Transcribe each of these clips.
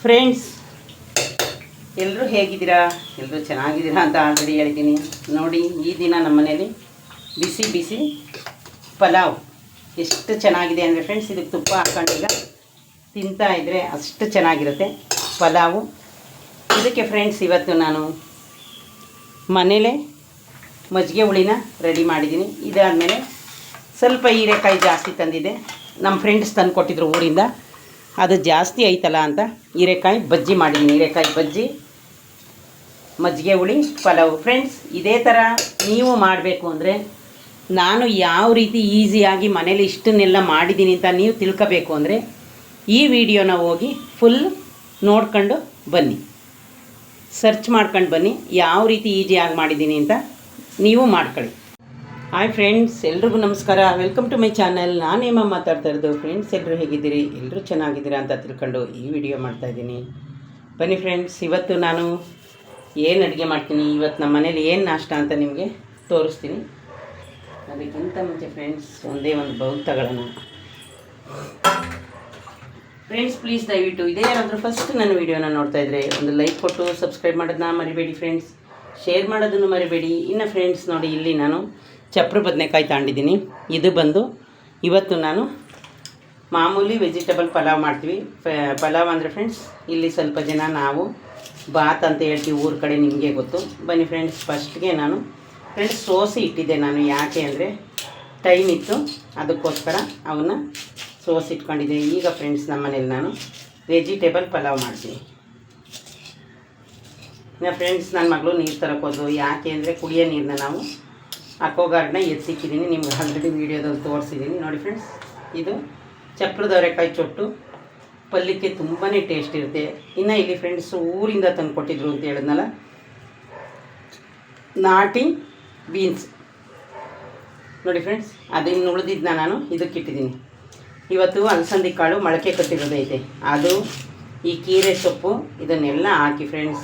Friends, ಎಲ್ಲರೂ ಹೇಗಿದ್ದೀರಾ? ಎಲ್ಲರೂ ಚೆನ್ನಾಗಿದ್ದೀರಾ ಅಂತ ಆಲ್ರೆಡಿ ಹೇಳ್ತೀನಿ. ನೋಡಿ, ಈ ದಿನ ನಮ್ಮ ಮನೇಲಿ ಬಿಸಿ ಬಿಸಿ ಪಲಾವ್ ಎಷ್ಟು ಚೆನ್ನಾಗಿದೆ ಅಂದರೆ ಫ್ರೆಂಡ್ಸ್, ಇದಕ್ಕೆ ತುಪ್ಪ ಹಾಕ್ಕೊಂಡೀಗ ತಿಂತಾ ಇದ್ದರೆ ಅಷ್ಟು ಚೆನ್ನಾಗಿರುತ್ತೆ ಪಲಾವು. ಇದಕ್ಕೆ ಫ್ರೆಂಡ್ಸ್ ಇವತ್ತು ನಾನು ಮನೇಲೇ ಮಜ್ಜಿಗೆ ಹುಳಿನ ರೆಡಿ ಮಾಡಿದ್ದೀನಿ. ಇದಾದಮೇಲೆ ಸ್ವಲ್ಪ ಹೀರೆಕಾಯಿ ಜಾಸ್ತಿ ತಂದಿದ್ದೆ, ನಮ್ಮ ಫ್ರೆಂಡ್ಸ್ ತಂದು ಕೊಟ್ಟಿದ್ರು ಊರಿಂದ. ಅದು ಜಾಸ್ತಿ ಐತಲ್ಲ ಅಂತ ಹೀರೆಕಾಯಿ ಬಜ್ಜಿ ಮಾಡಿದ್ದೀನಿ. ಹೀರೆಕಾಯಿ ಬಜ್ಜಿ, ಮಜ್ಜಿಗೆ ಹುಳಿ, ಪಲಾವು. ಫ್ರೆಂಡ್ಸ್, ಇದೇ ಥರ ನೀವು ಮಾಡಬೇಕು ಅಂದರೆ ನಾನು ಯಾವ ರೀತಿ ಈಸಿಯಾಗಿ ಮನೇಲಿ ಇಷ್ಟನ್ನೆಲ್ಲ ಮಾಡಿದ್ದೀನಿ ಅಂತ ನೀವು ತಿಳ್ಕೋಬೇಕು ಅಂದರೆ ಈ ವಿಡಿಯೋನ ಹೋಗಿ ಫುಲ್ ನೋಡ್ಕೊಂಡು ಬನ್ನಿ, ಸರ್ಚ್ ಮಾಡ್ಕೊಂಡು ಬನ್ನಿ, ಯಾವ ರೀತಿ ಈಸಿಯಾಗಿ ಮಾಡಿದ್ದೀನಿ ಅಂತ ನೀವು ಮಾಡ್ಕೊಳ್ಳಿ. ಹಾಯ್ ಫ್ರೆಂಡ್ಸ್, ಎಲ್ರಿಗೂ ನಮಸ್ಕಾರ. Welcome to my channel. ನಾನೇಮ್ಮ ಮಾತಾಡ್ತಾ ಇರೋದು. ಫ್ರೆಂಡ್ಸ್, ಎಲ್ಲರೂ ಹೇಗಿದ್ದೀರಿ? ಎಲ್ಲರೂ ಚೆನ್ನಾಗಿದ್ದೀರಾ ಅಂತ ತಿಳ್ಕೊಂಡು ಈ ವಿಡಿಯೋ ಮಾಡ್ತಾಯಿದ್ದೀನಿ. ಬನ್ನಿ ಫ್ರೆಂಡ್ಸ್, ಇವತ್ತು ನಾನು ಏನು ಅಡುಗೆ ಮಾಡ್ತೀನಿ, ಇವತ್ತು ನಮ್ಮ ಮನೇಲಿ ಏನು ನಾಷ್ಟ ಅಂತ ನಿಮಗೆ ತೋರಿಸ್ತೀನಿ. ಅದಕ್ಕಿಂತ ಮುಂಚೆ ಫ್ರೆಂಡ್ಸ್, ಒಂದೇ ಒಂದು ಬೌಲ್ ತಗೊಳ್ಳೋಣ. ಫ್ರೆಂಡ್ಸ್, ಪ್ಲೀಸ್ ದಯವಿಟ್ಟು ಇದೇ ಯಾರಾದರೂ ಫಸ್ಟ್ ನನ್ನ ವೀಡಿಯೋನ ನೋಡ್ತಾಯಿದ್ರೆ ಒಂದು ಲೈಕ್ ಕೊಟ್ಟು ಸಬ್ಸ್ಕ್ರೈಬ್ ಮಾಡೋದನ್ನ ಮರಿಬೇಡಿ ಫ್ರೆಂಡ್ಸ್. ಶೇರ್ ಮಾಡೋದನ್ನು ಮರಿಬೇಡಿ. ಇನ್ನು ಫ್ರೆಂಡ್ಸ್ ನೋಡಿ, ಇಲ್ಲಿ ನಾನು ಚಪ್ರ ಬದನೆಕಾಯಿ ತಗೊಂಡಿದ್ದೀನಿ. ಇದು ಬಂದು ಇವತ್ತು ನಾನು ಮಾಮೂಲಿ ವೆಜಿಟೇಬಲ್ ಪಲಾವ್ ಮಾಡ್ತೀವಿ. ಪಲಾವ್ ಅಂದರೆ ಫ್ರೆಂಡ್ಸ್, ಇಲ್ಲಿ ಸ್ವಲ್ಪ ಜನ ನಾವು ಬಾತ್ ಅಂತ ಹೇಳ್ತೀವಿ ಊರ ಕಡೆ, ನಿಮಗೆ ಗೊತ್ತು. ಬನ್ನಿ ಫ್ರೆಂಡ್ಸ್, ಫಸ್ಟ್ಗೆ ನಾನು ಫ್ರೆಂಡ್ಸ್ ಸೋಸಿ ಇಟ್ಟಿದ್ದೆ. ನಾನು ಯಾಕೆ ಅಂದರೆ ಟೈಮ್ ಇತ್ತು, ಅದಕ್ಕೋಸ್ಕರ ಅವನ್ನ ಸೋಸಿ ಇಟ್ಕೊಂಡಿದ್ದೆ. ಈಗ ಫ್ರೆಂಡ್ಸ್, ನಮ್ಮ ಮನೇಲಿ ನಾನು ವೆಜಿಟೇಬಲ್ ಪಲಾವ್ ಮಾಡ್ತೀನಿ. ಫ್ರೆಂಡ್ಸ್, ನನ್ನ ಮಗಳು ನೀರು ತರಕೋದು. ಯಾಕೆ ಅಂದರೆ ಕುಡಿಯೋ ನೀರನ್ನ ನಾವು ಅಕ್ವಾಗಾರ್ಡ್ನ ಎತ್ತಿಕ್ಕಿದ್ದೀನಿ. ನಿಮ್ಗೆ ಆಲ್ರೆಡಿ ವೀಡಿಯೋದಲ್ಲಿ ತೋರಿಸಿದ್ದೀನಿ. ನೋಡಿ ಫ್ರೆಂಡ್ಸ್, ಇದು ಚಪ್ರದ ಅವರೆಕಾಯಿ ಚೊಟ್ಟು ಪಲ್ಯಕ್ಕೆ ತುಂಬಾ ಟೇಸ್ಟ್ ಇರುತ್ತೆ. ಇನ್ನು ಇಲ್ಲಿ ಫ್ರೆಂಡ್ಸ್ ಊರಿಂದ ತಂದು ಕೊಟ್ಟಿದ್ರು ಅಂತ ಹೇಳಿದ್ನಲ್ಲ, ನಾಟಿ ಬೀನ್ಸ್ ನೋಡಿ ಫ್ರೆಂಡ್ಸ್, ಅದನ್ನು ಉಳಿದಿದ್ದನ್ನ ನಾನು ಇದಕ್ಕೆ ಇಟ್ಟಿದ್ದೀನಿ. ಇವತ್ತು ಅಲಸಂದಿ ಕಾಳು ಮೊಳಕೆ ಕಟ್ಟಿರೋದೈತೆ, ಅದು ಈ ಕೀರೆ ಸೊಪ್ಪು ಇದನ್ನೆಲ್ಲ ಹಾಕಿ ಫ್ರೆಂಡ್ಸ್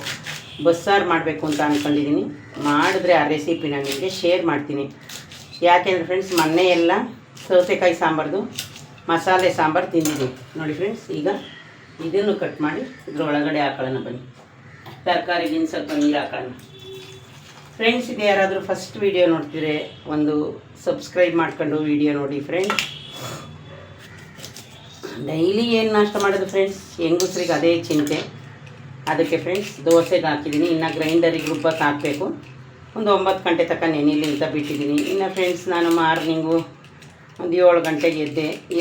ಬಸ್ಸಾರು ಮಾಡಬೇಕು ಅಂತ ಅಂದ್ಕೊಂಡಿದ್ದೀನಿ. ಮಾಡಿದ್ರೆ ಆ ರೆಸಿಪಿನ ನಿಮಗೆ ಶೇರ್ ಮಾಡ್ತೀನಿ. ಯಾಕೆಂದರೆ ಫ್ರೆಂಡ್ಸ್, ಮೊನ್ನೆ ಎಲ್ಲ ಸೌತೆಕಾಯಿ ಸಾಂಬಾರ್ದು ಮಸಾಲೆ ಸಾಂಬಾರು ತಿಂದಿದ್ದೀವಿ. ನೋಡಿ ಫ್ರೆಂಡ್ಸ್, ಈಗ ಇದನ್ನು ಕಟ್ ಮಾಡಿ ಇದ್ರೊಳಗಡೆ ಹಾಕೊಳ್ಳೋಣ. ಬನ್ನಿ, ತರಕಾರಿಗಿನ ಸ್ವಲ್ಪ ನೀರು ಹಾಕೋಣ. ಫ್ರೆಂಡ್ಸ್, ಇದು ಯಾರಾದರೂ ಫಸ್ಟ್ ವೀಡಿಯೋ ನೋಡ್ತಿದ್ರೆ ಒಂದು ಸಬ್ಸ್ಕ್ರೈಬ್ ಮಾಡ್ಕೊಂಡು ವೀಡಿಯೋ ನೋಡಿ ಫ್ರೆಂಡ್ಸ್. ಡೈಲಿ ಏನು ನಾಷ್ಟ ಮಾಡೋದು ಫ್ರೆಂಡ್ಸ್, ಹೆಂಗಸ್ರಿಗೆ ಅದೇ ಚಿಂತೆ. ಅದಕ್ಕೆ ಫ್ರೆಂಡ್ಸ್ ದೋಸೆಗೆ ಹಾಕಿದ್ದೀನಿ. ಇನ್ನು ಗ್ರೈಂಡರಿಗೆ ರುಬ್ಬಕ್ಕೆ ಹಾಕಬೇಕು. ಒಂದು 9 ಗಂಟೆ ತನಕ ನೆನೆಲಿ ಅಂತ ಬಿಟ್ಟಿದ್ದೀನಿ. ಇನ್ನು ಫ್ರೆಂಡ್ಸ್, ನಾನು ಮಾರ್ನಿಂಗು ಒಂದು 7 ಗಂಟೆಗೆ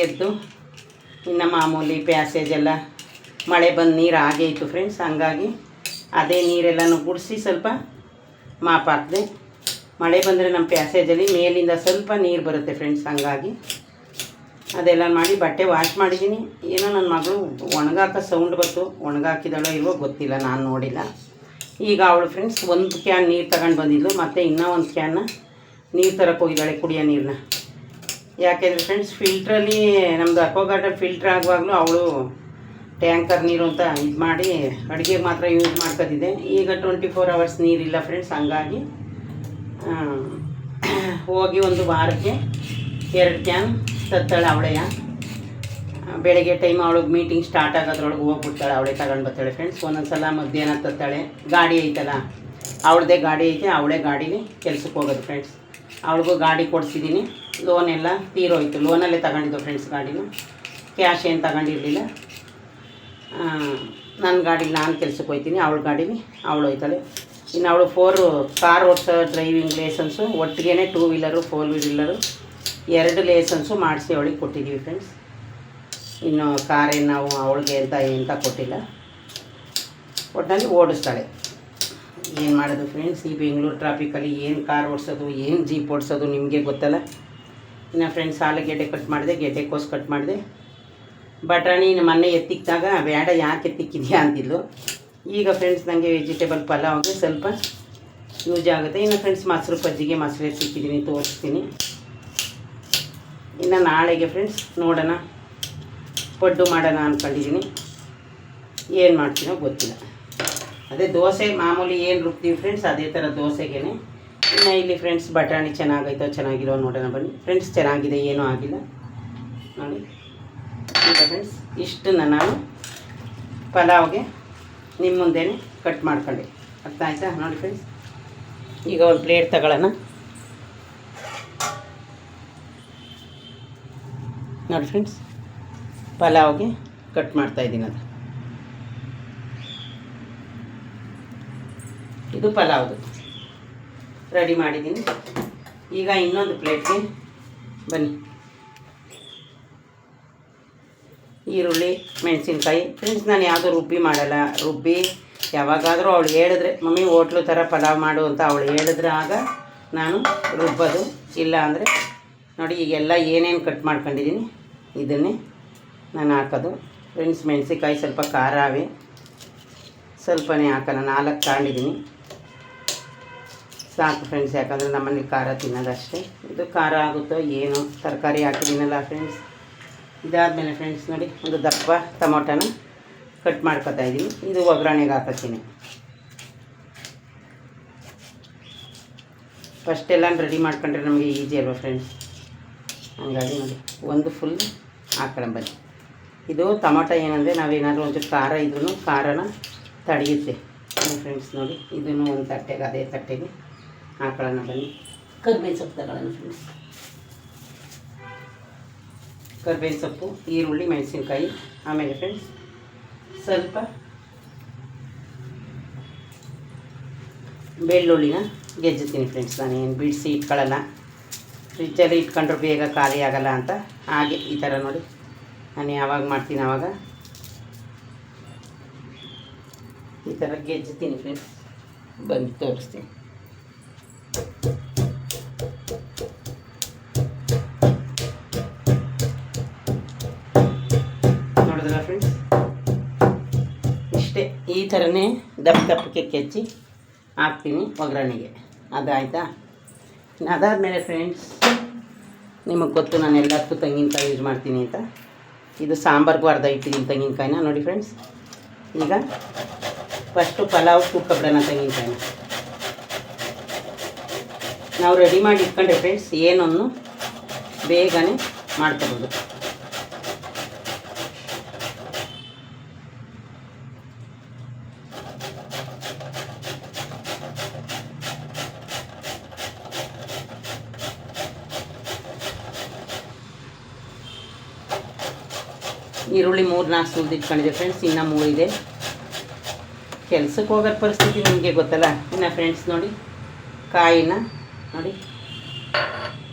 ಎದ್ದು ಇನ್ನು ಮಾಮೂಲಿ ಪ್ಯಾಸೇಜ್ ಎಲ್ಲ ಮಳೆ ಬಂದು ನೀರು ಆಗೇ ಇತ್ತು ಫ್ರೆಂಡ್ಸ್. ಹಂಗಾಗಿ ಅದೇ ನೀರೆಲ್ಲನೂ ಗುಡಿಸಿ ಸ್ವಲ್ಪ ಮಾಪ್ ಹಾಕಿದೆ. ಮಳೆ ಬಂದರೆ ನಮ್ಮ ಪ್ಯಾಸೇಜಲ್ಲಿ ಮೇಲಿಂದ ಸ್ವಲ್ಪ ನೀರು ಬರುತ್ತೆ ಫ್ರೆಂಡ್ಸ್. ಹಂಗಾಗಿ ಅದೆಲ್ಲ ಮಾಡಿ ಬಟ್ಟೆ ವಾಶ್ ಮಾಡಿದ್ದೀನಿ. ಏನೋ ನನ್ನ ಮಗಳು ಒಣಗಾಕ ಸೌಂಡ್ ಬಂತು, ಒಣಗಾಕಿದಳೋ ಇಲ್ವೋ ಗೊತ್ತಿಲ್ಲ, ನಾನು ನೋಡಿಲ್ಲ. ಈಗ ಅವಳು ಫ್ರೆಂಡ್ಸ್ ಒಂದು ಕ್ಯಾನ್ ನೀರು ತಗೊಂಡು ಬಂದಿದ್ಲು, ಮತ್ತು ಇನ್ನೂ ಒಂದು ಕ್ಯಾನ್ನ ನೀರು ತರಕ್ಕೆ ಹೋಗಿದ್ದಾಳೆ, ಕುಡಿಯೋ ನೀರನ್ನ. ಯಾಕೆಂದರೆ ಫ್ರೆಂಡ್ಸ್, ಫಿಲ್ಟ್ರಲ್ಲಿ ನಮ್ಮದು ಅಕ್ವಾಗಾರ್ಡಲ್ಲಿ ಫಿಲ್ಟ್ರ್ ಆಗುವಾಗಲೂ ಅವಳು ಟ್ಯಾಂಕರ್ ನೀರು ಅಂತ ಇದು ಮಾಡಿ ಅಡುಗೆಗೆ ಮಾತ್ರ ಯೂಸ್ ಮಾಡ್ಕೊತಿದ್ದೆ. ಈಗ 24 ಅವರ್ಸ್ ನೀರಿಲ್ಲ ಫ್ರೆಂಡ್ಸ್. ಹಂಗಾಗಿ ಹೋಗಿ ಒಂದು ವಾರಕ್ಕೆ 2 ಕ್ಯಾನ್ ತತ್ತಾಳೆ ಅವಳೆಯ. ಬೆಳಗ್ಗೆ ಟೈಮ್ ಅವಳಿಗೆ ಮೀಟಿಂಗ್ ಸ್ಟಾರ್ಟ್ ಆಗೋದ್ರೊಳಗೆ ಹೋಗ್ಬಿಡ್ತಾಳೆ, ಅವಳೇ ತಗೊಂಡು ಬರ್ತಾಳೆ ಫ್ರೆಂಡ್ಸ್. ಒಂದೊಂದು ಸಲ ಮಧ್ಯಾಹ್ನ ತತ್ತಾಳೆ. ಗಾಡಿ ಐತಲ್ಲ, ಅವಳದೇ ಗಾಡಿ ಐತೆ, ಅವಳೇ ಗಾಡೀಲಿ ಕೆಲ್ಸಕ್ಕೆ ಹೋಗೋದು ಫ್ರೆಂಡ್ಸ್. ಅವಳಿಗೂ ಗಾಡಿ ಕೊಡಿಸಿದ್ದೀನಿ. ಲೋನ್ ಎಲ್ಲ ತೀರೋಯ್ತು, ಲೋನಲ್ಲೇ ತಗೊಂಡಿದ್ದು ಫ್ರೆಂಡ್ಸ್. ಗಾಡಿನ ಕ್ಯಾಶ್ ಏನು ತಗೊಂಡಿರಲಿಲ್ಲ. ನನ್ನ ಗಾಡೀಲಿ ನಾನು ಕೆಲ್ಸಕ್ಕೆ ಹೋಗ್ತೀನಿ, ಅವಳ ಗಾಡೀಲಿ ಅವಳು ಹೋಯ್ತಾಳೆ. ಇನ್ನು ಅವಳು 4 ಕಾರ್ ಓಡಿಸೋ ಡ್ರೈವಿಂಗ್ ಲೈಸೆನ್ಸು, ಒಟ್ಟಿಗೆ 2 ವೀಲರು 4 ವೀಲರು 2 ಲೈಸೆನ್ಸು ಮಾಡಿಸಿ ಅವಳಿಗೆ ಕೊಟ್ಟಿದ್ದೀವಿ ಫ್ರೆಂಡ್ಸ್. ಇನ್ನು ಕಾರೇನು ನಾವು ಅವಳಿಗೆ ಎಂತ ಕೊಟ್ಟಿಲ್ಲ. ಒಟ್ಟಿನಲ್ಲಿ ಓಡಿಸ್ತಾಳೆ. ಏನು ಮಾಡೋದು ಫ್ರೆಂಡ್ಸ್, ಈ ಬೆಂಗಳೂರು ಟ್ರಾಫಿಕಲ್ಲಿ ಏನು ಕಾರ್ ಓಡಿಸೋದು, ಏನು ಜೀಪ್ ಓಡಿಸೋದು ನಿಮಗೆ ಗೊತ್ತಲ್ಲ. ಇನ್ನು ಫ್ರೆಂಡ್ಸ್, ಆಲೂಗೆಡ್ಡೆ ಕಟ್ ಮಾಡಿದೆ, ಗೆಡ್ಡೆಕೋಸು ಕಟ್ ಮಾಡಿದೆ. ಬಟಾಣಿ ಮೊನ್ನೆ ಎತ್ತಿಕ್ಕಿದಾಗ ಬೇಡ ಯಾಕೆ ಎತ್ತಿಕ್ಕಿದೆಯಾ ಅಂತಿದ್ಲು. ಈಗ ಫ್ರೆಂಡ್ಸ್, ನನಗೆ ವೆಜಿಟೇಬಲ್ ಪಲಾವ್ಗೆ ಸ್ವಲ್ಪ ಯೂಸ್ ಆಗುತ್ತೆ. ಇನ್ನು ಫ್ರೆಂಡ್ಸ್, ಮೊಸರು ಬಜ್ಜಿಗೆ ಮೊಸರು ಎತ್ತಿಕ್ಕಿದ್ದೀನಿ, ತೋರಿಸ್ತೀನಿ. ಇನ್ನು ನಾಳೆಗೆ ಫ್ರೆಂಡ್ಸ್ ನೋಡೋಣ, ಪಡ್ಡು ಮಾಡೋಣ ಅಂದ್ಕೊಂಡಿದ್ದೀನಿ. ಏನು ಮಾಡ್ತೀನೋ ಗೊತ್ತಿಲ್ಲ. ಅದೇ ದೋಸೆ ಮಾಮೂಲಿ ಏನು ರುಬ್ತೀವಿ ಫ್ರೆಂಡ್ಸ್, ಅದೇ ಥರ ದೋಸೆಗೇ. ಇನ್ನು ಇಲ್ಲಿ ಫ್ರೆಂಡ್ಸ್ ಬಟಾಣಿ ಚೆನ್ನಾಗೈತೋ ಚೆನ್ನಾಗಿರೋ ನೋಡೋಣ ಬನ್ನಿ. ಫ್ರೆಂಡ್ಸ್, ಚೆನ್ನಾಗಿದೆ, ಏನೂ ಆಗಿಲ್ಲ ನೋಡಿ. ಈಗ ಫ್ರೆಂಡ್ಸ್ ಇಷ್ಟನ್ನು ನಾನು ಪಲಾವ್ಗೆ ನಿಮ್ಮ ಮುಂದೆನೇ ಕಟ್ ಮಾಡ್ಕೊಳ್ಳಿ. ಅರ್ಥ ಆಯಿತಾ? ನೋಡಿ ಫ್ರೆಂಡ್ಸ್, ಈಗ ಒಂದು ಪ್ಲೇಟ್ ತಗೊಳ್ಳೋಣ. ನೋಡಿ ಫ್ರೆಂಡ್ಸ್, ಪಲಾವ್ಗೆ ಕಟ್ ಮಾಡ್ತಾಯಿದ್ದೀನಿ. ಅದು ಇದು ಪಲಾವ್ದು ರೆಡಿ ಮಾಡಿದ್ದೀನಿ. ಈಗ ಇನ್ನೊಂದು ಪ್ಲೇಟ್ಗೆ ಬನ್ನಿ. ಈರುಳ್ಳಿ, ಮೆಣಸಿನ್ಕಾಯಿ. ಫ್ರೆಂಡ್ಸ್, ನಾನು ಯಾವುದೂ ರುಬ್ಬಿ ಮಾಡಲ್ಲ. ರುಬ್ಬಿ ಯಾವಾಗಾದರೂ ಅವಳು ಹೇಳಿದ್ರೆ, ಮಮ್ಮಿ ಹೋಟ್ಲು ಥರ ಪಲಾವ್ ಮಾಡು ಅಂತ ಅವಳು ಹೇಳಿದ್ರೆ ಆಗ ನಾನು ರುಬ್ಬೋದು. ಇಲ್ಲ ಅಂದರೆ ನೋಡಿ, ಈಗೆಲ್ಲ ಏನೇನು ಕಟ್ ಮಾಡ್ಕೊಂಡಿದ್ದೀನಿ ಇದನ್ನೇ ನಾನು ಹಾಕೋದು. ಫ್ರೆಂಡ್ಸ್, ಮೆಣಸಿನ್ಕಾಯಿ ಸ್ವಲ್ಪ ಖಾರವೇ, ಸ್ವಲ್ಪನೇ ಹಾಕೋಣ. 4 ತಗೊಂಡಿದ್ದೀನಿ, ಸಾಕು ಫ್ರೆಂಡ್ಸ್. ಯಾಕಂದರೆ ನಮ್ಮಲ್ಲಿ ಖಾರ ತಿನ್ನೋದಷ್ಟೇ. ಇದು ಖಾರ ಆಗುತ್ತೋ ಏನೋ, ತರಕಾರಿ ಹಾಕಿದ್ದೀನಲ್ಲ ಫ್ರೆಂಡ್ಸ್. ಇದಾದಮೇಲೆ ಫ್ರೆಂಡ್ಸ್ ನೋಡಿ, ಒಂದು ದಪ್ಪ ಟೊಮೊಟೊನ ಕಟ್ ಮಾಡ್ಕೊತಾ ಇದ್ದೀನಿ. ಇದು ಒಗ್ಗರಣೆಗೆ ಹಾಕೋತೀನಿ. ಫಸ್ಟೆಲ್ಲ ರೆಡಿ ಮಾಡ್ಕೊಂಡ್ರೆ ನಮಗೆ ಈಸಿ ಅಲ್ವ ಫ್ರೆಂಡ್ಸ್. ಹಂಗಾಗಿ ನೋಡಿ, ಒಂದು ಫುಲ್ ಹಾಕೊಳ್ಳೋ ಬನ್ನಿ. ಇದು ಟೊಮೊಟೊ ಏನಂದರೆ ನಾವೇನಾದರೂ ಒಂಚೂರು ಖಾರ ಇದ್ರೂ ಖಾರನ ತಡೆಯುತ್ತೆ ಫ್ರೆಂಡ್ಸ್. ನೋಡಿ, ಇದನ್ನು ಒಂದು ತಟ್ಟೆಗೆ, ಅದೇ ತಟ್ಟೆಗೆ ಹಾಕೊಳ್ಳೋಣ ಬನ್ನಿ. ಕರ್ಬೇವಿನ ಸೊಪ್ಪು ತಗೊಳ್ಳೋಣ ಫ್ರೆಂಡ್ಸ್. ಕರ್ಬೇವಿನ ಸೊಪ್ಪು, ಈರುಳ್ಳಿ, ಮೆಣಸಿನ್ಕಾಯಿ. ಆಮೇಲೆ ಫ್ರೆಂಡ್ಸ್ ಸ್ವಲ್ಪ ಬೆಳ್ಳುಳ್ಳಿನ ಗೆಜ್ಜುತ್ತೀನಿ ಫ್ರೆಂಡ್ಸ್. ನಾನು ಏನು ಬಿಡಿಸಿ ಇಟ್ಕೊಳ್ಳಲ್ಲ, ಫ್ರಿಜ್ಜಲ್ಲಿ ಇಟ್ಕೊಂಡ್ರೆ ಬೇಗ ಖಾಲಿ ಆಗೋಲ್ಲ ಅಂತ. ಹಾಗೆ ಈ ಥರ ನೋಡಿ, ನಾನು ಯಾವಾಗ ಮಾಡ್ತೀನಿ ಆವಾಗ ಈ ಥರ ಗೆಜ್ಜುತ್ತೀನಿ ಫ್ರೆಂಡ್ಸ್. ಬಂದು ತೋರಿಸ್ತೀನಿ. ನೋಡಿದ್ರಲ್ಲ ಫ್ರೆಂಡ್ಸ್, ಇಷ್ಟೇ. ಈ ಥರನೇ ದಪ್ಪಕ್ಕೆ ಕೆಚ್ಚಿ ಹಾಕ್ತೀನಿ ಒಗ್ಗರಣೆಗೆ. ಅದಾಯಿತಾ? ಅದಾದಮೇಲೆ ಫ್ರೆಂಡ್ಸ್, ನಿಮಗೆ ಗೊತ್ತು ನಾನು ಎಲ್ಲದಕ್ಕೂ ತೆಂಗಿನಕಾಯಿ ಯೂಸ್ ಮಾಡ್ತೀನಿ ಅಂತ. ಇದು ಸಾಂಬಾರ್ಗೂ ಅರ್ಧ ಇಟ್ಟಿದ್ದೀನಿ ತೆಂಗಿನಕಾಯಿನ. ನೋಡಿ ಫ್ರೆಂಡ್ಸ್, ಈಗ ಫಸ್ಟು ಪಲಾವ್ ಕುಕ್ಕಬಿಡೋಣ ತೆಂಗಿನಕಾಯಿನ. ನಾವು ರೆಡಿ ಮಾಡಿ ಇಟ್ಕೊಂಡ್ರೆ ಫ್ರೆಂಡ್ಸ್ ಏನನ್ನು ಬೇಗನೆ ಮಾಡ್ಕೊಬೋದು. ಈರುಳ್ಳಿ 3-4 ಸುಲಿದು ಇಟ್ಕೊಂಡಿದ್ದೆ ಫ್ರೆಂಡ್ಸ್. ಇನ್ನೂ 3 ಇದೆ. ಕೆಲ್ಸಕ್ಕೆ ಹೋಗೋ ಪರಿಸ್ಥಿತಿ ನಿಮಗೆ ಗೊತ್ತಲ್ಲ. ಇನ್ನು ಫ್ರೆಂಡ್ಸ್ ನೋಡಿ, ಕಾಯಿನ ನೋಡಿ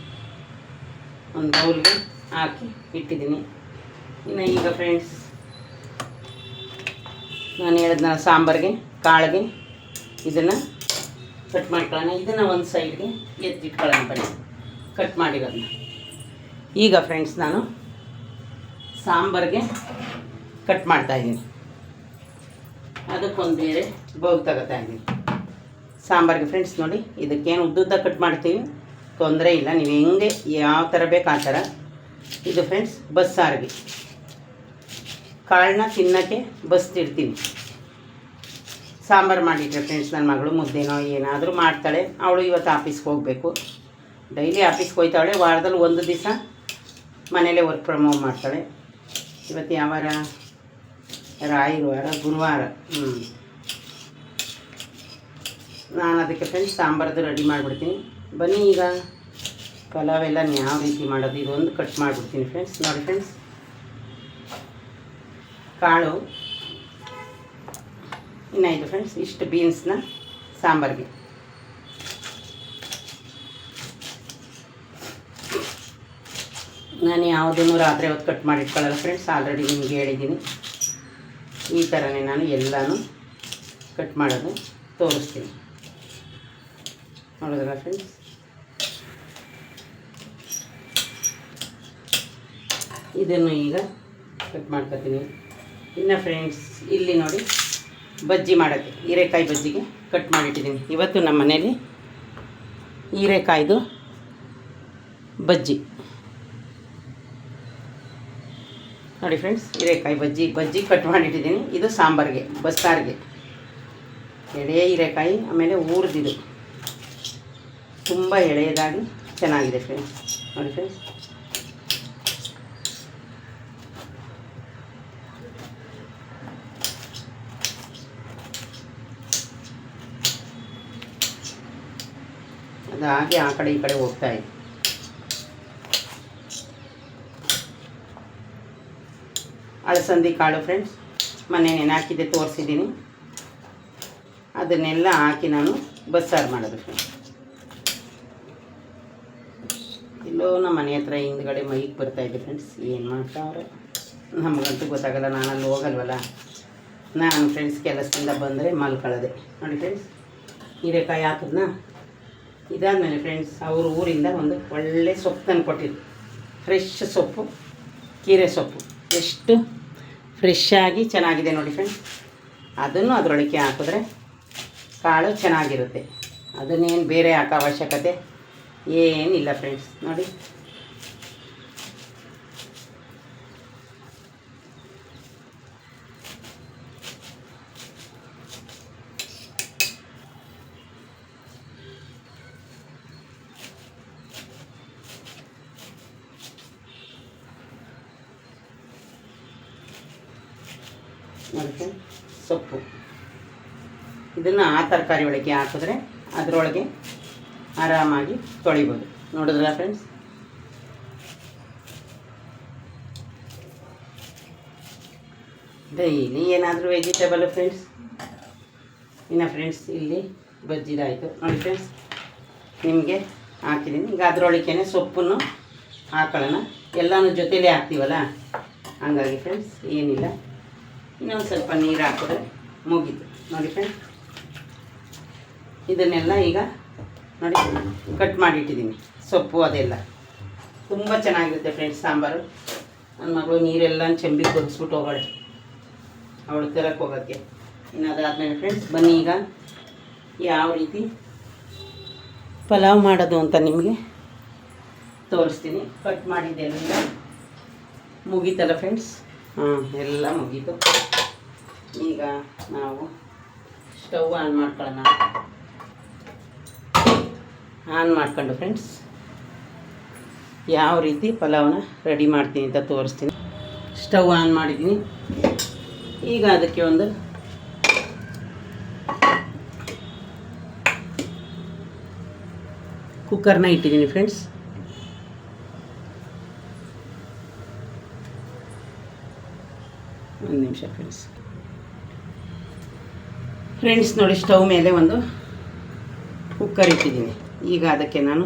ಒಂದು ಬೌಲ್ಗೆ ಹಾಕಿ ಇಟ್ಟಿದ್ದೀನಿ. ಇನ್ನು ಈಗ ಫ್ರೆಂಡ್ಸ್ ನಾನು ಹೇಳಿದ್ನಲ್ಲ ಸಾಂಬಾರಿಗೆ, ಕಾಳಿಗೆ ಇದನ್ನು ಕಟ್ ಮಾಡ್ಕೊಳ್ಳೋಣ. ಇದನ್ನು ಒಂದು ಸೈಡ್ಗೆ ಎತ್ತಿಟ್ಕೊಳ್ಳೋಣ ಬನ್ನಿ, ಕಟ್ ಮಾಡಿರೋದನ್ನ. ಈಗ ಫ್ರೆಂಡ್ಸ್ ನಾನು ಸಾಂಬಾರಿಗೆ ಕಟ್ ಮಾಡ್ತಾಯಿದ್ದೀನಿ. ಅದಕ್ಕೊಂದು ಬೇರೆ ಬೌಲ್ ತಗೋತಾ ಇದ್ದೀನಿ ಸಾಂಬಾರಿಗೆ. ಫ್ರೆಂಡ್ಸ್ ನೋಡಿ, ಇದಕ್ಕೇನು ಉದ್ದುದ್ದ ಕಟ್ ಮಾಡ್ತೀವಿ, ತೊಂದರೆ ಇಲ್ಲ. ನೀವು ಹೆಂಗೆ ಯಾವ ಥರ ಬೇಕು ಆ ಥರ. ಇದು ಫ್ರೆಂಡ್ಸ್ ಬಸ್ಸಾರಿಗೆ, ಕಾಳನ್ನ ತಿನ್ನೋಕ್ಕೆ ಬಸ್ತಿರ್ತೀನಿ. ಸಾಂಬಾರು ಮಾಡಿಟ್ರೆ ಫ್ರೆಂಡ್ಸ್ ನನ್ನ ಮಗಳು ಮುದ್ದೆನೋ ಏನಾದರೂ ಮಾಡ್ತಾಳೆ. ಅವಳು ಇವತ್ತು ಆಫೀಸ್ಗೆ ಹೋಗಬೇಕು. ಡೈಲಿ ಆಫೀಸ್ಗೆ ಹೋಗ್ತಾಳೆ. ವಾರದಲ್ಲಿ 1 ದಿವಸ ಮನೇಲೇ ವರ್ಕ್ ಫ್ರಮ್ ಹೋಮ್ ಮಾಡ್ತಾಳೆ. ಇವತ್ತು ಯಾವ ವಾರ? ರಾಯರವಾರ, ಗುರುವಾರ. ನಾನು ಅದಕ್ಕೆ ಫ್ರೆಂಡ್ಸ್ ಸಾಂಬಾರ್ದು ರೆಡಿ ಮಾಡಿಬಿಡ್ತೀನಿ. ಬನ್ನಿ ಈಗ ಪಲಾವೆಲ್ಲ ಯಾವ ರೀತಿ ಮಾಡೋದು ಇದೊಂದು ಕಟ್ ಮಾಡಿಬಿಡ್ತೀನಿ ಫ್ರೆಂಡ್ಸ್. ನೋಡಿ ಫ್ರೆಂಡ್ಸ್, ಕಾಳು ಇನ್ನು ಇದು ಫ್ರೆಂಡ್ಸ್ ಇಷ್ಟು ಬೀನ್ಸ್ನ ಸಾಂಬಾರಿಗೆ. ನಾನು ಯಾವುದನ್ನು ರಾತ್ರಿ ಹೊತ್ತು ಕಟ್ ಮಾಡಿ ಇಟ್ಕೊಳ್ಳಲ್ಲ ಫ್ರೆಂಡ್ಸ್. ಆಲ್ರೆಡಿ ನಿಮಗೆ ಹೇಳಿದ್ದೀನಿ. ಈ ಥರನೇ ನಾನು ಎಲ್ಲನೂ ಕಟ್ ಮಾಡೋದು ತೋರಿಸ್ತೀನಿ. ನೋಡಿದ್ರಲ್ಲ ಫ್ರೆಂಡ್ಸ್, ಇದನ್ನು ಈಗ ಕಟ್ ಮಾಡ್ಕೊತೀನಿ. ಇನ್ನು ಫ್ರೆಂಡ್ಸ್ ಇಲ್ಲಿ ನೋಡಿ, ಬಜ್ಜಿ ಮಾಡೋಕ್ಕೆ ಹೀರೆಕಾಯಿ ಬಜ್ಜಿಗೆ ಕಟ್ ಮಾಡಿಟ್ಟಿದ್ದೀನಿ. ಇವತ್ತು ನಮ್ಮ ಮನೇಲಿ ಹೀರೆಕಾಯ್ದು ಬಜ್ಜಿ. ನೋಡಿ ಫ್ರೆಂಡ್ಸ್, ಹೀರೆಕಾಯಿ ಬಜ್ಜಿ ಕಟ್ ಮಾಡಿಟ್ಟಿದ್ದೀನಿ. ಇದು ಸಾಂಬಾರಿಗೆ, ಬಸ್ಸಾರಿಗೆ. ಎಳೆ ಹೀರೆಕಾಯಿ, ಆಮೇಲೆ ಊರ್ದಿದು ತುಂಬ ಎಳೆಯದಾಗಿ ಚೆನ್ನಾಗಿದೆ ಫ್ರೆಂಡ್ಸ್. ನೋಡಿ ಫ್ರೆಂಡ್ಸ್, ಅದು ಹಾಗೆ ಆ ಕಡೆ ಈ ಕಡೆ ಹೋಗ್ತಾ ಇದೆ. ಅಲಸಂದಿ ಕಾಳು ಫ್ರೆಂಡ್ಸ್ ಮೊನ್ನೆ ನೆನೆ ಹಾಕಿದ್ದೆ, ತೋರಿಸಿದ್ದೀನಿ. ಅದನ್ನೆಲ್ಲ ಹಾಕಿ ನಾನು ಬಸ್ಸಾರು ಮಾಡೋದು ಫ್ರೆಂಡ್ಸ್. ಇಲ್ಲೋ ನಮ್ಮ ಮನೆ ಹತ್ರ ಹಿಂದ್ಗಡೆ ಮೈಕ್ ಬರ್ತಾಯಿದೆ ಫ್ರೆಂಡ್ಸ್, ಏನು ಮಾಡ್ತಾವ್ರೆ ನಮಗಂತೂ ಗೊತ್ತಾಗಲ್ಲ. ನಾನು ಅಲ್ಲಿ ಹೋಗಲ್ವಲ್ಲ. ನಾನು ಫ್ರೆಂಡ್ಸ್ ಕೆಲಸದಿಂದ ಬಂದರೆ ಮಲ್ಕೊಳ್ಳೋದೆ. ನೋಡಿ ಫ್ರೆಂಡ್ಸ್, ಹೀರೆಕಾಯಿ ಹಾಕಿದ್ನ. ಇದಾದಮೇಲೆ ಫ್ರೆಂಡ್ಸ್ ಅವರು ಊರಿಂದ ಒಂದು ಒಳ್ಳೆ ಸೊಪ್ಪು ತಂದು ಕೊಟ್ಟಿದ್ರು. ಫ್ರೆಶ್ ಸೊಪ್ಪು, ಕೀರೆ ಸೊಪ್ಪು, ಎಷ್ಟು ಫ್ರೆಶ್ ಆಗಿ ಚೆನ್ನಾಗಿದೆ ನೋಡಿ ಫ್ರೆಂಡ್ಸ್. ಅದನ್ನು ಅದರೊಳಗೆ ಹಾಕಿದ್ರೆ ಕಾಳು ಚೆನ್ನಾಗಿರುತ್ತೆ. ಅದನ್ನೇನು ಬೇರೆ ಹಾಕೋ ಅವಶ್ಯಕತೆ ಏನಿಲ್ಲ ಫ್ರೆಂಡ್ಸ್. ನೋಡಿ ನೋಡಿ ಸೊಪ್ಪು, ಇದನ್ನು ಆ ತರಕಾರಿ ಒಳಗೆ ಹಾಕಿದ್ರೆ ಅದರೊಳಗೆ ಆರಾಮಾಗಿ ತೊಳಿಬೋದು. ನೋಡಿದ್ರಲ್ಲ ಫ್ರೆಂಡ್ಸ್. ಡೈಲಿ ಏನಾದರೂ ವೆಜಿಟೇಬಲ್ ಫ್ರೆಂಡ್ಸ್. ಇನ್ನು ಫ್ರೆಂಡ್ಸ್ ಇಲ್ಲಿ ಬಜ್ಜಿದಾಯಿತು ನೋಡಿ ಫ್ರೆಂಡ್ಸ್, ನಿಮಗೆ ಹಾಕಿದ್ದೀನಿ. ಈಗ ಅದರೊಳಗೇ ಸೊಪ್ಪನ್ನು ಹಾಕೊಳ್ಳೋಣ. ಎಲ್ಲನೂ ಜೊತೆಲೇ ಹಾಕ್ತೀವಲ್ಲ, ಹಂಗಾಗಿ ಫ್ರೆಂಡ್ಸ್ ಏನಿಲ್ಲ. ಇನ್ನೊಂದು ಸ್ವಲ್ಪ ನೀರು ಹಾಕಿದ್ರೆ ಮುಗೀತು ನೋಡಿ ಫ್ರೆಂಡ್ಸ್. ಇದನ್ನೆಲ್ಲ ಈಗ ನೋಡಿ ಕಟ್ ಮಾಡಿಟ್ಟಿದ್ದೀನಿ. ಸೊಪ್ಪು ಅದೆಲ್ಲ ತುಂಬ ಚೆನ್ನಾಗಿರುತ್ತೆ ಫ್ರೆಂಡ್ಸ್ ಸಾಂಬಾರು. ನನ್ನ ಮಗಳು ನೀರೆಲ್ಲ ಚೆಂಬಿಗೆ ಕೊದಿಸ್ಬಿಟ್ಟು ಹೋಗೋಳೆ ಅವಳು ತರಕ್ಕೆ ಹೋಗೋಕ್ಕೆ. ಇನ್ನು ಅದಾದಮೇಲೆ ಫ್ರೆಂಡ್ಸ್ ಬನ್ನಿ ಈಗ ಯಾವ ರೀತಿ ಪಲಾವ್ ಮಾಡೋದು ಅಂತ ನಿಮಗೆ ತೋರಿಸ್ತೀನಿ. ಕಟ್ ಮಾಡಿದ್ದೆಲ್ಲ ಮುಗೀತಲ್ಲ ಫ್ರೆಂಡ್ಸ್. ಎಲ್ಲ ಮುಗೀತು. ಈಗ ನಾವು ಸ್ಟವ್ ಆನ್ ಮಾಡ್ಕೊಳ್ಳೋಣ. ಆನ್ ಮಾಡ್ಕೊಂಡು ಫ್ರೆಂಡ್ಸ್ ಯಾವ ರೀತಿ ಪಲಾವ್ನ ರೆಡಿ ಮಾಡ್ತೀನಿ ಅಂತ ತೋರಿಸ್ತೀನಿ. ಸ್ಟವ್ ಆನ್ ಮಾಡಿದ್ದೀನಿ. ಈಗ ಅದಕ್ಕೆ ಒಂದು ಕುಕ್ಕರ್ನ ಇಟ್ಟಿದ್ದೀನಿ ಫ್ರೆಂಡ್ಸ್. ಒಂದು ನಿಮಿಷ ಫ್ರೆಂಡ್ಸ್ ನೋಡಿ, ಸ್ಟವ್ ಮೇಲೆ ಒಂದು ಕುಕ್ಕರ್ ಇಟ್ಟಿದ್ದೀನಿ. ಈಗ ಅದಕ್ಕೆ ನಾನು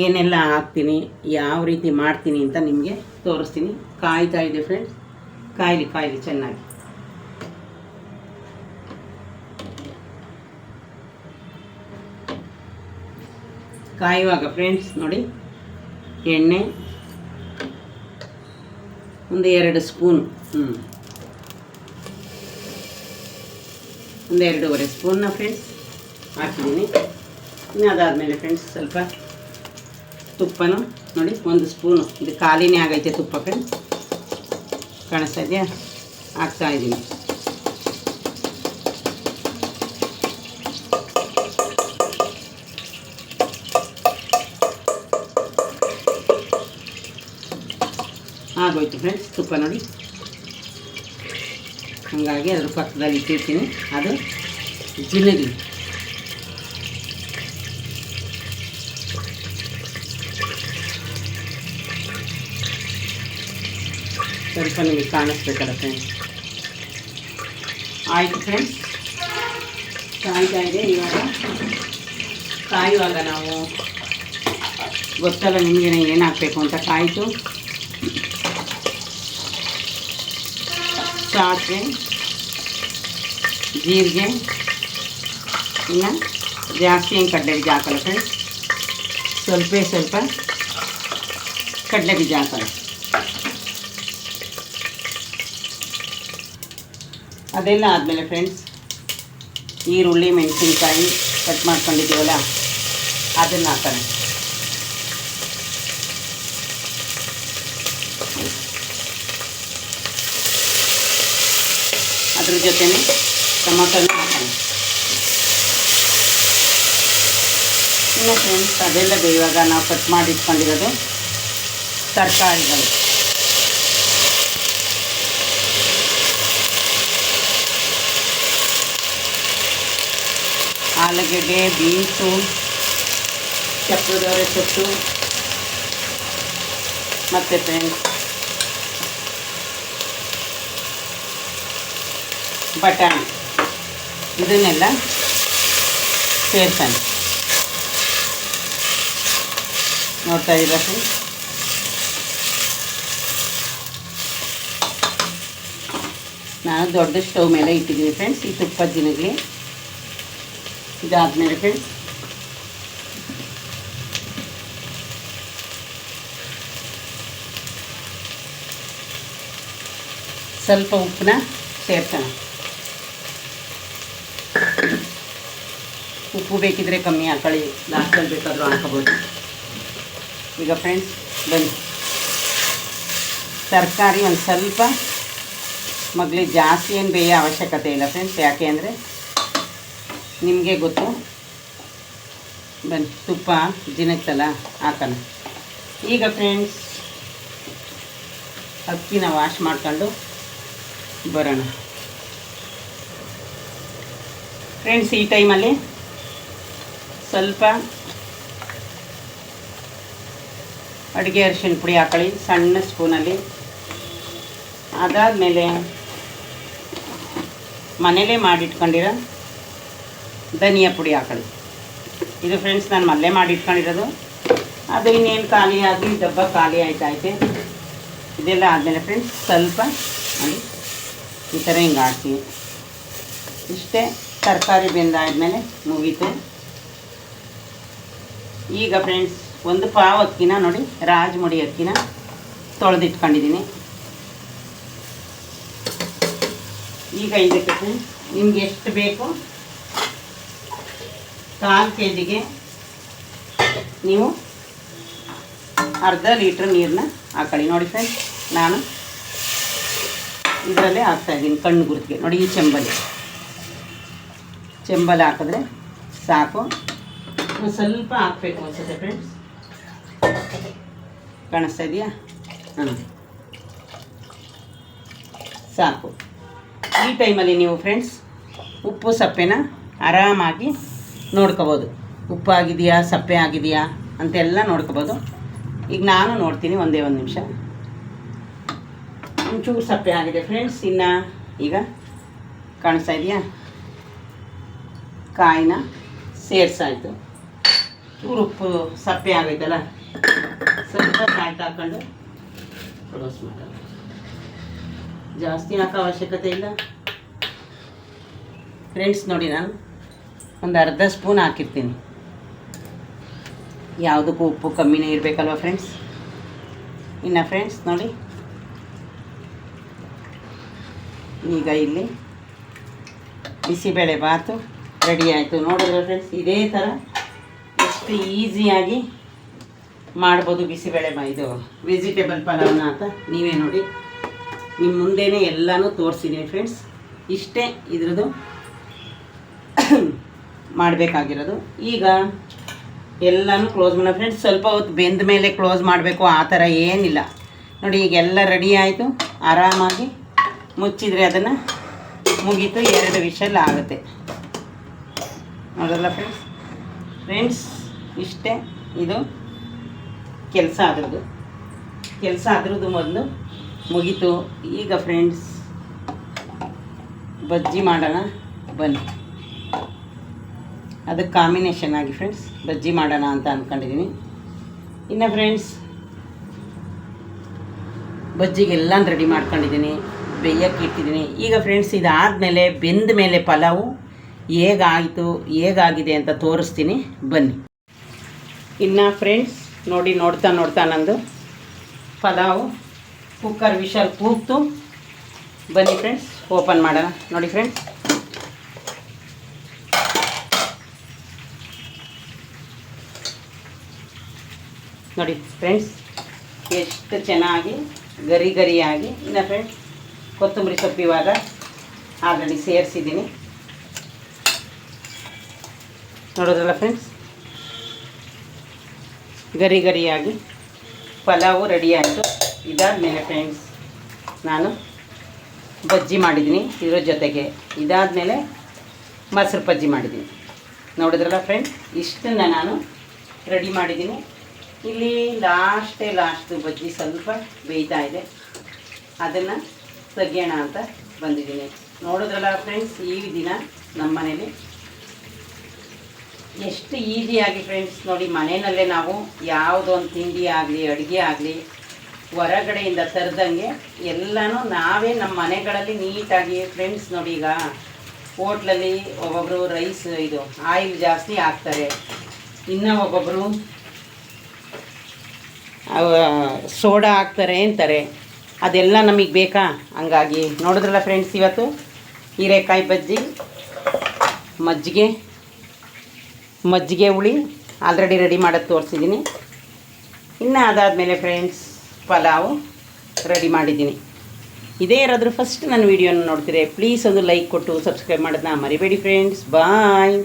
ಏನೆಲ್ಲ ಹಾಕ್ತೀನಿ, ಯಾವ ರೀತಿ ಮಾಡ್ತೀನಿ ಅಂತ ನಿಮಗೆ ತೋರಿಸ್ತೀನಿ. ಕಾಯ್ತಾ ಇದೆ ಫ್ರೆಂಡ್ಸ್, ಕಾಯ್ಲಿ ಚೆನ್ನಾಗಿ. ಕಾಯುವಾಗ ಫ್ರೆಂಡ್ಸ್ ನೋಡಿ, ಎಣ್ಣೆ ಒಂದು 2 ಸ್ಪೂನು, ಒಂದು 2.5 ಸ್ಪೂನ್ನ ಫ್ರೆಂಡ್ಸ್ ಹಾಕಿದ್ದೀನಿ. ಇನ್ನು ಅದಾದಮೇಲೆ ಫ್ರೆಂಡ್ಸ್ ಸ್ವಲ್ಪ ತುಪ್ಪನೂ ನೋಡಿ 1 ಸ್ಪೂನು, ಇದು ಖಾಲಿನೇ ಆಗೈತೆ ತುಪ್ಪ ಫ್ರೆಂಡ್ಸ್, ಕಾಣಿಸ್ತಾ ಇದೆಯಾ? ಹಾಕ್ತಾಯಿದ್ದೀನಿ. ಆಗೋಯ್ತು ಫ್ರೆಂಡ್ಸ್ ತುಪ್ಪ ನೋಡಿ. ಹಾಗಾಗಿ ಅದ್ರ ಪಕ್ಕದಲ್ಲಿ ಇಟ್ಟಿರ್ತೀನಿ. ಅದು ಜಿನ್ನಗಿ ಸ್ವಲ್ಪ ನಿಮಗೆ ಕಾಣಿಸ್ಬೇಕಲ್ಲ ಫ್ರೆಂಡ್ಸ್. ಆಯಿತು ಫ್ರೆಂಡ್ಸ್, ಕಾಯ್ತಾ ಇದೆ. ಇವಾಗ ಕಾಯುವಾಗ ನಾವು ಗೊತ್ತಲ್ಲ ನಿಮಗೆ ಏನು ಹಾಕಬೇಕು ಅಂತ. ಕಾಯಿತು ಸಾಸಿವೆ, ಜೀರಿಗೆ, ಇನ್ನು ಜಾಸ್ತಿ ಏನು ಕಡಲೆ ಬೀಜ ಹಾಕಲ್ಲ ಫ್ರೆಂಡ್ಸ್, ಸ್ವಲ್ಪ ಕಡಲೆ ಬೀಜ ಹಾಕಲ್ಲ. ಅದೆಲ್ಲ ಆದಮೇಲೆ ಫ್ರೆಂಡ್ಸ್ ಈರುಳ್ಳಿ, ಮೆಣಸಿನ್ಕಾಯಿ ಕಟ್ ಮಾಡ್ಕೊಂಡಿದ್ದೀವಲ್ಲ ಅದನ್ನು ಹಾಕೋಣ. ಅದ್ರ ಜೊತೆನೇ ಟೊಮೊಟೊನ ಹಾಕೋಣ. ಇನ್ನು ಫ್ರೆಂಡ್ಸ್ ಅದೆಲ್ಲ ಬೇಯುವಾಗ ನಾವು ಕಟ್ ಮಾಡಿ ಇಟ್ಕೊಂಡಿರೋದು ತರಕಾರಿಗಳು, ಆಲೂಗೆಡ್ಡೆ, ಬೀನ್ಸು, ಚಕ್ರದವರೆ ಸೊಪ್ಪು ಮತ್ತು ಫ್ರೆಂಡ್ಸ್ ಬಟಾಣಿ ಇದನ್ನೆಲ್ಲ ಸೇರ್ಸೋಣ. ನೋಡ್ತಾ ಇದ್ದೀರಾ ಫ್ರೆಂಡ್ಸ್, ನಾನು ದೊಡ್ಡ ಸ್ಟವ್ ಮೇಲೆ ಇಟ್ಟಿದ್ದೀನಿ ಫ್ರೆಂಡ್ಸ್ ಈ ತುಪ್ಪದ ಜಿನಗಲಿ. ಇದಾದಮೇಲೆ ಫ್ರೆಂಡ್ಸ್ ಸ್ವಲ್ಪ ಉಪ್ಪನ್ನ ಸೇರ್ಸೋಣ. ಉಪ್ಪು ಬೇಕಿದ್ರೆ ಕಮ್ಮಿ ಹಾಕೊಳ್ಳಿ, ಲಾಸ್ಟಲ್ಲಿ ಬೇಕಾದರೂ ಹಾಕೋಬೋದು. ಈಗ ಫ್ರೆಂಡ್ಸ್ ಬನ್ನಿ, ತರಕಾರಿ ಒಂದು ಸ್ವಲ್ಪ ಮಗ್ಲಿಗೆ ಜಾಸ್ತಿ ಏನು ಬೇಯೋ ಅವಶ್ಯಕತೆ ಇಲ್ಲ ಫ್ರೆಂಡ್ಸ್, ಯಾಕೆ ಅಂದರೆ ನಿಮಗೆ ಗೊತ್ತು. ಬನ್ನಿ, ತುಪ್ಪ ಜಿನಕ್ತಲ್ಲ ಹಾಕೋಣ. ಈಗ ಫ್ರೆಂಡ್ಸ್ ಅಕ್ಕಿನ ವಾಶ್ ಮಾಡ್ಕೊಂಡು ಬರೋಣ. ಫ್ರೆಂಡ್ಸ್ ಈ ಟೈಮಲ್ಲಿ ಸ್ವಲ್ಪ ಅಡುಗೆ ಅರಿಶಿಣ ಪುಡಿ ಹಾಕೊಳ್ಳಿ ಸಣ್ಣ ಸ್ಪೂನಲ್ಲಿ. ಅದಾದಮೇಲೆ ಮನೇಲೇ ಮಾಡಿಟ್ಕೊಂಡಿರೋ ಧನಿಯಾ ಪುಡಿ ಹಾಕೊಳ್ಳಿ. ಇದು ಫ್ರೆಂಡ್ಸ್ ನಾನು ಮಲ್ಲೇ ಮಾಡಿಟ್ಕೊಂಡಿರೋದು, ಅದು ಇನ್ನೇನು ಖಾಲಿ ಆಗಿ ಡಬ್ಬ ಖಾಲಿ ಆಯ್ತೈತೆ. ಇದೆಲ್ಲ ಆದಮೇಲೆ ಫ್ರೆಂಡ್ಸ್ ಸ್ವಲ್ಪ ನೋಡಿ ಈ ಥರ ಹಿಂಗೆ ಹಾಕಿ, ಇಷ್ಟೇ ತರಕಾರಿ ಬೆಂದಾದ್ಮೇಲೆ ಮುಗೀತು. ಈಗ ಫ್ರೆಂಡ್ಸ್ ಒಂದು ಪಾವ್ ಅಕ್ಕಿನ ನೋಡಿ ರಾಜ್ಮುಡಿ ಅಕ್ಕಿನ ತೊಳೆದಿಟ್ಕೊಂಡಿದ್ದೀನಿ. ಈಗ ಇದಕ್ಕೆ ಫ್ರೆಂಡ್ಸ್ ನಿಮ್ಗೆ ಎಷ್ಟು ಬೇಕು, 1/4 kg ನೀವು ಅರ್ಧ ಲೀಟ್ರ್ ನೀರನ್ನ ಹಾಕೊಳ್ಳಿ. ನೋಡಿ ಫ್ರೆಂಡ್ಸ್ ನಾನು ಇದರಲ್ಲೇ ಹಾಕ್ತಾಯಿದ್ದೀನಿ ಕಣ್ಣು ಗುರುತಿಗೆ. ನೋಡಿ ಈ ಚೆಂಬಲ್ಲಿ ಹಾಕಿದ್ರೆ ಸಾಕು. ಸ್ವಲ್ಪ ಹಾಕಬೇಕು ಅನ್ಸುತ್ತೆ ಫ್ರೆಂಡ್ಸ್, ಕಾಣಿಸ್ತಾ ಇದೆಯಾ? ಹಾಂ, ಸಾಕು. ಈ ಟೈಮಲ್ಲಿ ನೀವು ಫ್ರೆಂಡ್ಸ್ ಉಪ್ಪು ಸಪ್ಪೆನ ಆರಾಮಾಗಿ ನೋಡ್ಕೋಬೋದು. ಉಪ್ಪು ಆಗಿದೆಯಾ ಸಪ್ಪೆ ಆಗಿದೆಯಾ ಅಂತೆಲ್ಲ ನೋಡ್ಕೋಬೋದು. ಈಗ ನಾನು ನೋಡ್ತೀನಿ, ಒಂದೇ ಒಂದು ನಿಮಿಷ. ಒಂಚೂರು ಸಪ್ಪೆ ಆಗಿದೆ ಫ್ರೆಂಡ್ಸ್. ಇನ್ನು ಈಗ ಕಾಣಿಸ್ತಾ ಇದೆಯಾ? ಕಾಯಿನ ಸೇರಿಸಾಯ್ತು. ಚೂರು ಉಪ್ಪು ಸಪ್ಪೆ ಆಗೈತಲ್ಲ, ಸ್ವಲ್ಪ ಸಾಲ್ಟ್ ಹಾಕ್ಕೊಂಡು ಕ್ಲೋಸ್ ಮಾಡೋಣ. ಜಾಸ್ತಿ ಹಾಕೋ ಅವಶ್ಯಕತೆ ಇಲ್ಲ ಫ್ರೆಂಡ್ಸ್. ನೋಡಿ ನಾನು ಒಂದು ಅರ್ಧ ಸ್ಪೂನ್ ಹಾಕಿರ್ತೀನಿ. ಯಾವುದಕ್ಕೂ ಉಪ್ಪು ಕಮ್ಮಿನೇ ಇರಬೇಕಲ್ವ ಫ್ರೆಂಡ್ಸ್. ಇನ್ನು ಫ್ರೆಂಡ್ಸ್ ನೋಡಿ, ಈಗ ಇಲ್ಲಿ ಬಿಸಿಬೇಳೆ ಬಾತು ರೆಡಿ ಆಯಿತು. ನೋಡಿದ್ರೆ ಫ್ರೆಂಡ್ಸ್ ಇದೇ ಥರ ಎಷ್ಟು ಈಸಿಯಾಗಿ ಮಾಡ್ಬೋದು ಬಿಸಿಬೇಳೆ ಇದು ವೆಜಿಟೇಬಲ್ ಪಲಾವ್ನ ಅಂತ ನೀವೇ ನೋಡಿ. ನಿಮ್ಮ ಮುಂದೆನೇ ಎಲ್ಲನೂ ತೋರಿಸಿದ್ದೀನಿ ಫ್ರೆಂಡ್ಸ್. ಇಷ್ಟೇ ಇದ್ರದ್ದು ಮಾಡಬೇಕಾಗಿರೋದು. ಈಗ ಎಲ್ಲನೂ ಕ್ಲೋಸ್ ಮಾಡೋಣ ಫ್ರೆಂಡ್ಸ್. ಸ್ವಲ್ಪ ಹೊತ್ತು ಬೆಂದ ಮೇಲೆ ಕ್ಲೋಸ್ ಮಾಡಬೇಕು, ಆ ಥರ ಏನಿಲ್ಲ. ನೋಡಿ ಈಗೆಲ್ಲ ರೆಡಿ ಆಯಿತು. ಆರಾಮಾಗಿ ಮುಚ್ಚಿದರೆ ಅದನ್ನು ಮುಗೀತು, 2 ವಿಷಲ್ ಆಗುತ್ತೆ. ನೋಡಲ್ಲ ಫ್ರೆಂಡ್ಸ್ ಇಷ್ಟೇ ಇದು ಕೆಲಸ ಅದ್ರದ್ದು ಮೊದಲು ಮುಗೀತು. ಈಗ ಫ್ರೆಂಡ್ಸ್ ಬಜ್ಜಿ ಮಾಡೋಣ ಬನ್ನಿ. ಅದಕ್ಕೆ ಕಾಂಬಿನೇಷನ್ ಆಗಿ ಫ್ರೆಂಡ್ಸ್ ಬಜ್ಜಿ ಮಾಡೋಣ ಅಂತ ಅಂದ್ಕೊಂಡಿದ್ದೀನಿ. ಇನ್ನು ಫ್ರೆಂಡ್ಸ್ ಬಜ್ಜಿಗೆಲ್ಲ ರೆಡಿ ಮಾಡ್ಕೊಂಡಿದ್ದೀನಿ, ಬೇಯಕ್ಕೆ ಇಟ್ಟಿದ್ದೀನಿ. ಈಗ ಫ್ರೆಂಡ್ಸ್ ಇದಾದಮೇಲೆ ಬೆಂದ ಮೇಲೆ ಪಲಾವು ಹೇಗಾಯಿತು ಹೇಗಾಗಿದೆ ಅಂತ ತೋರಿಸ್ತೀನಿ ಬನ್ನಿ. ಇನ್ನು ಫ್ರೆಂಡ್ಸ್ ನೋಡಿ, ನೋಡ್ತಾ ನಂದು ಪಲಾವು ಕುಕ್ಕರ್ ವಿಷಲ್ ಕೂಗ್ತು. ಬನ್ನಿ ಫ್ರೆಂಡ್ಸ್ ಓಪನ್ ಮಾಡೋಣ. ನೋಡಿ ಫ್ರೆಂಡ್ಸ್ ನೋಡಿ ಫ್ರೆಂಡ್ಸ್ ಎಷ್ಟು ಚೆನ್ನಾಗಿ ಗರಿಯಾಗಿ. ಇನ್ನು ಫ್ರೆಂಡ್ಸ್ ಕೊತ್ತಂಬರಿ ಸೊಪ್ಪು ಇವಾಗ ಆಲ್ರೆಡಿ ಸೇರಿಸಿದ್ದೀನಿ. ನೋಡೋದ್ರಲ್ಲ ಫ್ರೆಂಡ್ಸ್ ಗರಿಯಾಗಿ ಪಲಾವು ರೆಡಿ ಆಯಿತು. ಇದಾದಮೇಲೆ ಫ್ರೆಂಡ್ಸ್ ನಾನು ಬಜ್ಜಿ ಮಾಡಿದ್ದೀನಿ ಇದ್ರ ಜೊತೆಗೆ. ಇದಾದಮೇಲೆ ಮೊಸರು ಬಜ್ಜಿ ಮಾಡಿದ್ದೀನಿ. ನೋಡಿದ್ರಲ್ಲ ಫ್ರೆಂಡ್ಸ್, ಇಷ್ಟನ್ನು ನಾನು ರೆಡಿ ಮಾಡಿದ್ದೀನಿ. ಇಲ್ಲಿ ಲಾಸ್ಟು ಬಜ್ಜಿ ಸ್ವಲ್ಪ ಬೇಯ್ತಾ ಇದೆ, ಅದನ್ನು ತೆಗಿಯೋಣ ಅಂತ ಬಂದಿದ್ದೀನಿ. ನೋಡಿದ್ರಲ್ಲ ಫ್ರೆಂಡ್ಸ್, ಈ ದಿನ ನಮ್ಮ ಮನೇಲಿ ಎಷ್ಟು ಈಸಿಯಾಗಿ ಫ್ರೆಂಡ್ಸ್ ನೋಡಿ, ಮನೆಯಲ್ಲೇ ನಾವು ಯಾವುದೋ ಒಂದು ತಿಂಡಿ ಆಗಲಿ ಅಡುಗೆ ಆಗಲಿ ಹೊರಗಡೆಯಿಂದ ತರದಂಗೆ ಎಲ್ಲನೂ ನಾವೇ ನಮ್ಮ ಮನೆಗಳಲ್ಲಿ ನೀಟಾಗಿ ಫ್ರೆಂಡ್ಸ್ ನೋಡಿ. ಈಗ ಹೋಟ್ಲಲ್ಲಿ ಒಬ್ಬೊಬ್ಬರು ರೈಸ್ ಇದು ಆಯಿಲ್ ಜಾಸ್ತಿ ಹಾಕ್ತಾರೆ, ಇನ್ನು ಒಬ್ಬೊಬ್ಬರು ಸೋಡಾ ಹಾಕ್ತಾರೆ ಅಂತಾರೆ. ಅದೆಲ್ಲ ನಮಗೆ ಬೇಕಾ? ಹಂಗಾಗಿ ನೋಡಿದ್ರಲ್ಲ ಫ್ರೆಂಡ್ಸ್, ಇವತ್ತು ಹೀರೆಕಾಯಿ ಬಜ್ಜಿ, ಮಜ್ಜಿಗೆ ಹುಳಿ ಆಲ್ರೆಡಿ ರೆಡಿ ಮಾಡೋದು ತೋರಿಸಿದ್ದೀನಿ. ಇನ್ನು ಅದಾದಮೇಲೆ ಫ್ರೆಂಡ್ಸ್ ಪಲಾವು ರೆಡಿ ಮಾಡಿದ್ದೀನಿ. ಇದೇ ಯಾರಾದರೂ ಫಸ್ಟ್ ನನ್ನ ವೀಡಿಯೋನ ನೋಡ್ತೀರಿ, ಪ್ಲೀಸ್ ಒಂದು ಲೈಕ್ ಕೊಟ್ಟು ಸಬ್ಸ್ಕ್ರೈಬ್ ಮಾಡೋದನ್ನ ಮರಿಬೇಡಿ ಫ್ರೆಂಡ್ಸ್. ಬಾಯ್.